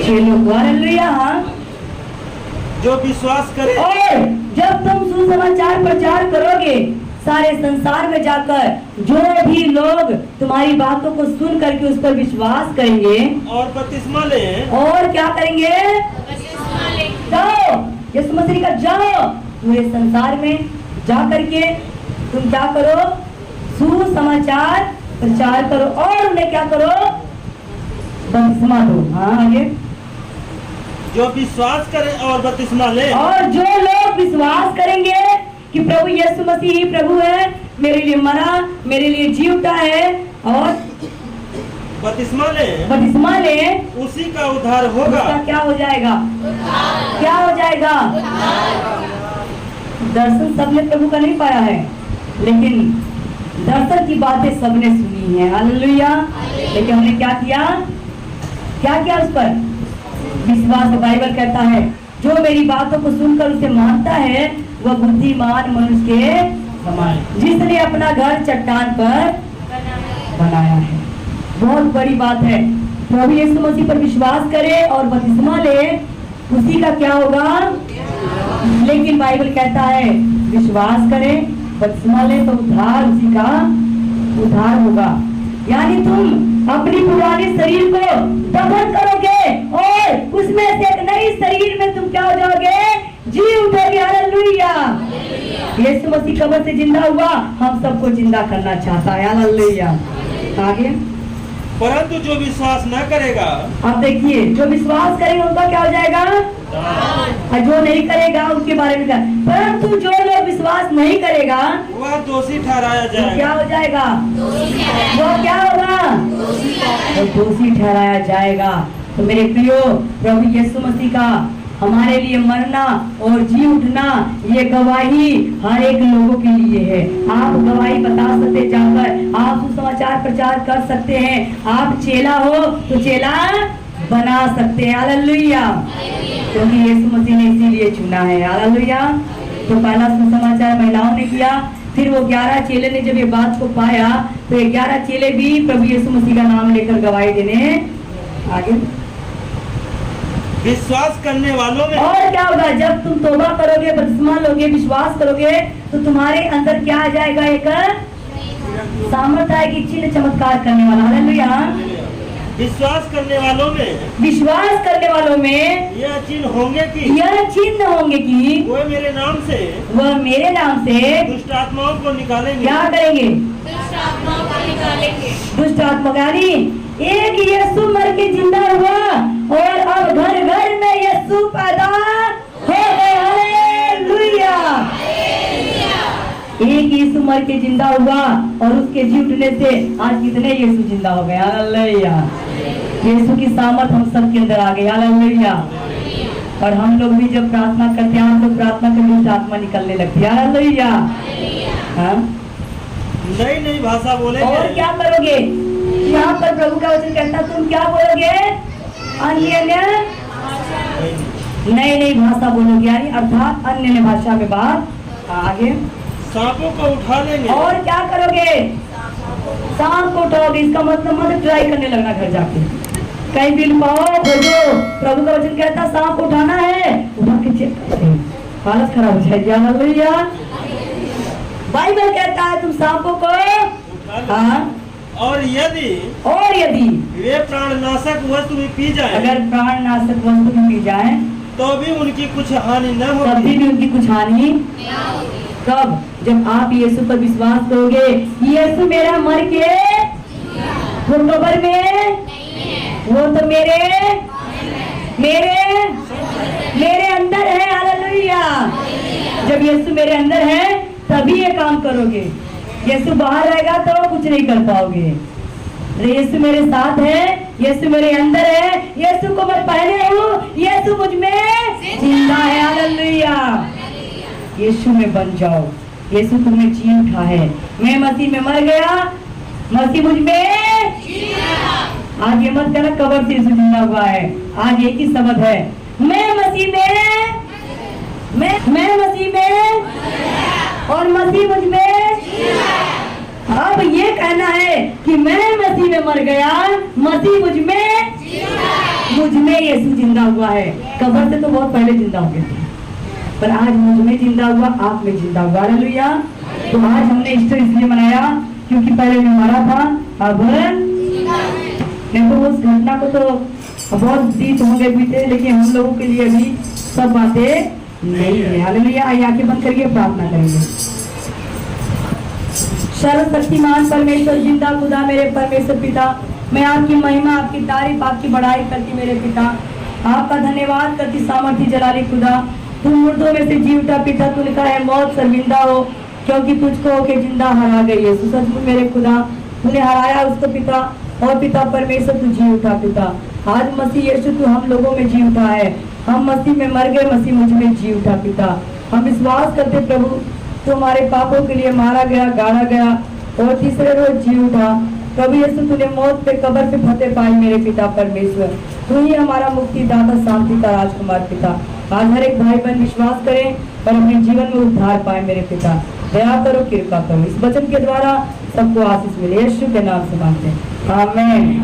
चेलों को। हालेलुया। जो विश्वास करे। और जब तुम सुसमाचार प्रचार करोगे सारे संसार में जाकर, जो भी लोग तुम्हारी बातों को सुन करके उस पर विश्वास करेंगे और बपतिस्मा ले, और क्या करेंगे? जाओ, यीशु मसीह का जाओ पूरे संसार में जा करके तुम क्या करो? सुसमाचार प्रचार करो और उन्हें क्या करो? बपतिस्मा दो। हाँ आगे। जो विश्वास करे और बपतिस्मा ले, और जो लोग विश्वास करेंगे कि प्रभु यीशु मसीह ही प्रभु है, मेरे लिए मरा, मेरे लिए जी उठा है, और बपतिस्मा ले, उसी का उद्धार होगा। उसका क्या हो जाएगा? क्या हो जाएगा? दर्शन सबने प्रभु का नहीं पाया है, लेकिन दर्शन की बातें सबने सुनी है। हालेलुया। लेकिन हमने क्या किया? क्या किया? उस पर विश्वास। बाइबल कहता है जो मेरी बातों को सुनकर उसे मानता है वह बुद्धिमान मनुष्य के समान, जिसने अपना घर चट्टान पर बनाया है। बहुत बड़ी बात है। प्रभु यीशु मसीह पर विश्वास करे और बपतिस्मा ले, उसी का क्या होगा? लेकिन बाइबल कहता है विश्वास करे, बपतिस्मा ले तो उद्धार, उसी का उद्धार होगा। यानी तुम अपनी पुराने शरीर को दफन करोगे और उसमें से एक नई शरीर में तुम क्या हो जाओगे? जी उठोगे। हालेलुया। यीशु मसीह कब्र से जिंदा हुआ, हम सबको जिंदा करना चाहता है। हालेलुया। आगे। परंतु जो विश्वास न करेगा, आप देखिए, जो विश्वास करेगा उनका क्या हो जाएगा? और जो नहीं करेगा उसके बारे में क्या? परंतु जो लोग विश्वास नहीं करेगा वह दोषी ठहराया जाएगा। क्या हो जाएगा? वो क्या होगा? वो दोषी ठहराया जाएगा। तो मेरे प्रियो, प्रभु यीशु मसीह का हमारे लिए मरना और जी उठना, ये गवाही हर एक लोगों के लिए है। आप गवाही बता सकते जाकर, आप सुसमाचार प्रचार कर सकते हैं। आप चेला हो तो चेला बना सकते हैं। हालेलुया। क्योंकि यीशु मसीह ने इसीलिए चुना है। हालेलुया। तो पहला सुसमाचार महिलाओं ने किया, फिर वो 11 चेले ने जब ये बात को पाया तो 11 चेले भी प्रभु यीशु मसीह का नाम लेकर गवाही देने आगे। विश्वास करने वालों में और क्या होगा? जब तुम तौबा करोगे, बपतिस्मा लोगे, विश्वास करोगे तो तुम्हारे अंदर क्या आ जाएगा? एक सामर्थ्य आएगी चिन्ह चमत्कार करने वाला। हालेलुया। विश्वास करने वालों में यह चिन्ह होंगे कि वह मेरे नाम से दुष्ट आत्माओं को निकालेंगे। क्या करेंगे? दुष्ट आत्मा। यानी एक यीशु मर के जिंदा हुआ और अब घर घर में यीशु पैदा हो गए। मर के जिंदा हुआ और उसके जी उठने से आज कितने यीशु जिंदा हो गए। हालेलुया। यीशु की सामर्थ हम सब के अंदर आ गई। हालेलुया। और हम लोग भी जब प्रार्थना करते हैं, हम लोग प्रार्थना करने से आत्मा निकलने लगती है। हालेलुया। हाँ? नई नई भाषा बोलेंगे। और क्या करोगे? यहाँ पर प्रभु का वचन कहता है, तुम क्या बोलोगे? अन्य नई नई भाषा बोलोगे, यानी अर्थात अन्य भाषा में बात। आगे सांपों को उठा लेंगे। और क्या करोगे? सांप को उठाओगे। इसका मतलब मत ट्राई करने लगना घर जाके, कहीं बिल पाओ खोजो। प्रभु का वचन कहता है सांप उठाना है, उठा के चेक करते हैं, हालत खराब हो जाएगी। हालेलुया। बाइबल कहता है तुम सांपों को हाँ। और यदि वे प्राणनाशक वस्तु भी पी जाए, अगर प्राणनाशक वस्तु भी पी जाए तो भी उनकी कुछ हानि न हो, तभी भी उनकी कुछ हानि। कब? जब आप यीशु पर विश्वास करोगे। यीशु मेरा मर के वो कब्र में, वो तो मेरे अंदर है। हालेलुया। जब यीशु मेरे अंदर है तभी ये काम करोगे। यीशु बाहर रहेगा तो कुछ नहीं कर पाओगे। यीशु मेरे साथ है, यीशु मेरे अंदर है, यीशु को मैं पहने हूँ, यीशु मुझ में जिंदा है। हालेलुया। यीशु में बन जाओ। यीशु तुम्हें जी उठा है। मैं मसीह में मर गया, मसीह मुझ में। आज ये मत कहना कब्र से यीशु जिंदा हुआ है। आज एक ही शब्द है, मैं मसीह में, मैं मसीह में और मसीह मुझ में। अब ये कहना है कि मैं मसीह में मर गया, मसीह मुझ में यीशु जिंदा हुआ है। कब्र से तो बहुत पहले जिंदा हो गए थे, पर आज मुझ में जिंदा हुआ, आप में जिंदा हुआ। हालेलुया। तो आज हमने ईस्टर इसलिए मनाया क्योंकि पहले में मरा था, अब नहीं तो उस घटना को तो बहुत बीत हो गए बीते, लेकिन हम लोगों के लिए भी सब बातें नहीं है। हालेलुया। आइए आंखें बंद करिए, प्रार्थना करेंगे। सर्वशक्तिमान परमेश्वर जिंदा खुदा मेरे परमेश्वर पिता, मैं आपकी महिमा, आपकी तारीफ, आपकी बढ़ाई करती मेरे पिता। आपका धन्यवाद करती सामर्थी जलाली खुदा। तुम मुर्दों में से जी उठा पिता। तू लिखा है मौत शर्मिंदा हो क्योंकि तुझको होके जिंदा हरा गई है। सचमुच मेरे खुदा तूने हराया उसको पिता, और पिता परमेश्वर तू जी उठा पिता। आज मसीह यीशु तू हम लोगों में जी उठा है। हम मसीह में मर गए, मसीह मुझ में जी उठा पिता। हम विश्वास करते प्रभु तो हमारे पापों के लिए मारा गया, गाड़ा गया और तीसरे रोज जी उठा। प्रभु यीशु तूने मौत पे, कब्र पे फतेह पाई मेरे पिता परमेश्वर। तू ही हमारा मुक्तिदाता, शांति का राजकुमार पिता। आज हर एक भाई बहन विश्वास करें और अपने जीवन में उद्धार पाए मेरे पिता। दया करो, कृपा करो। इस वचन के द्वारा सबको आशीष मिले, यीशु के नाम से मांगते हैं, आमीन।